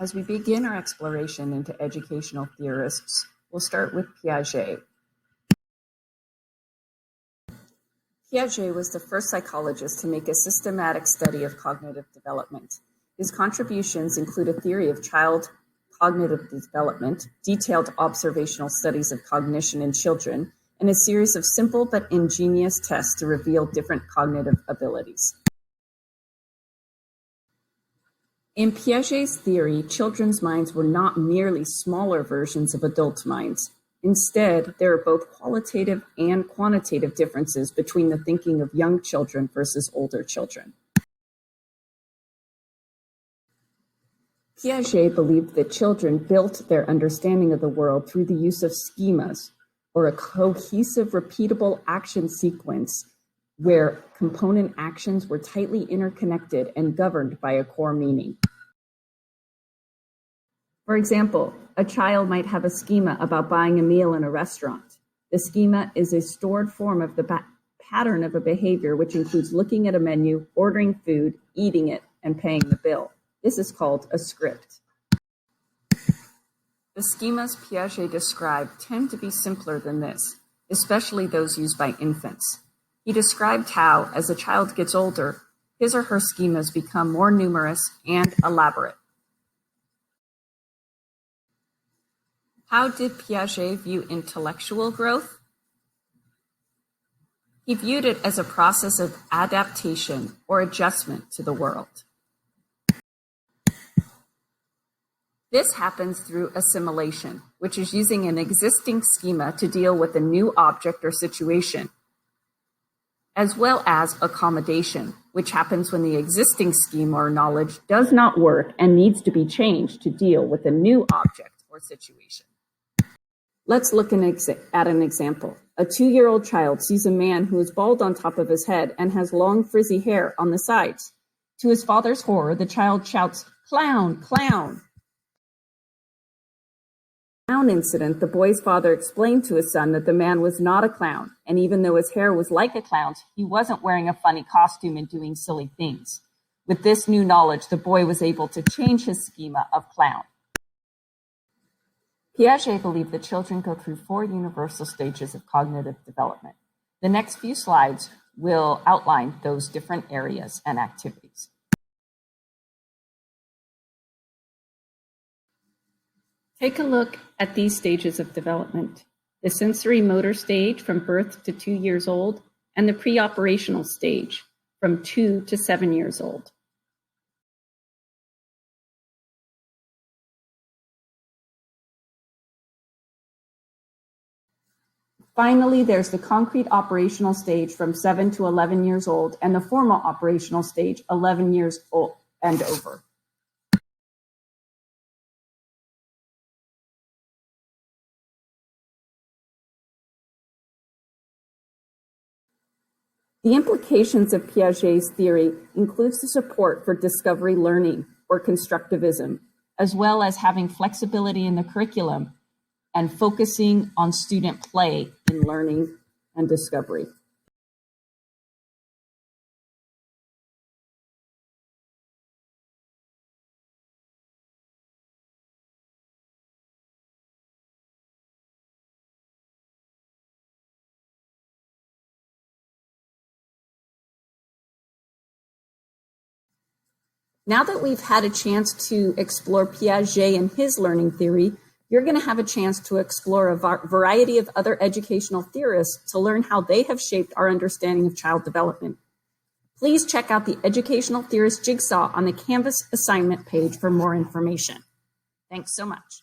As we begin our exploration into educational theorists, we'll start with Piaget. Piaget was the first psychologist to make a systematic study of cognitive development. His contributions include a theory of child cognitive development, detailed observational studies of cognition in children, and a series of simple but ingenious tests to reveal different cognitive abilities. In Piaget's theory, children's minds were not merely smaller versions of adult minds. Instead, there are both qualitative and quantitative differences between the thinking of young children versus older children. Piaget believed that children built their understanding of the world through the use of schemas, or a cohesive, repeatable action sequence where component actions were tightly interconnected and governed by a core meaning. For example, a child might have a schema about buying a meal in a restaurant. The schema is a stored form of the pattern of a behavior which includes looking at a menu, ordering food, eating it, and paying the bill. This is called a script. The schemas Piaget described tend to be simpler than this, especially those used by infants. He described how, as a child gets older, his or her schemas become more numerous and elaborate. How did Piaget view intellectual growth? He viewed it as a process of adaptation or adjustment to the world. This happens through assimilation, which is using an existing schema to deal with a new object or situation, as well as accommodation, which happens when the existing schema or knowledge does not work and needs to be changed to deal with a new object or situation. Let's look at an example. A 2-year-old child sees a man who is bald on top of his head and has long frizzy hair on the sides. To his father's horror, the child shouts, "Clown, clown!" Clown incident, the boy's father explained to his son that the man was not a clown, and even though his hair was like a clown's, he wasn't wearing a funny costume and doing silly things. With this new knowledge, the boy was able to change his schema of clown. Piaget believed that children go through 4 universal stages of cognitive development. The next few slides will outline those different areas and activities. Take a look at these stages of development: the sensory motor stage from birth to 2 years old, and the pre-operational stage from 2 to 7 years old. Finally, there's the concrete operational stage from 7 to 11 years old, and the formal operational stage, 11 years old and over. The implications of Piaget's theory includes the support for discovery learning, or constructivism, as well as having flexibility in the curriculum and focusing on student play in learning and discovery. Now that we've had a chance to explore Piaget and his learning theory, you're going to have a chance to explore a variety of other educational theorists to learn how they have shaped our understanding of child development. Please check out the Educational Theorist Jigsaw on the Canvas assignment page for more information. Thanks so much.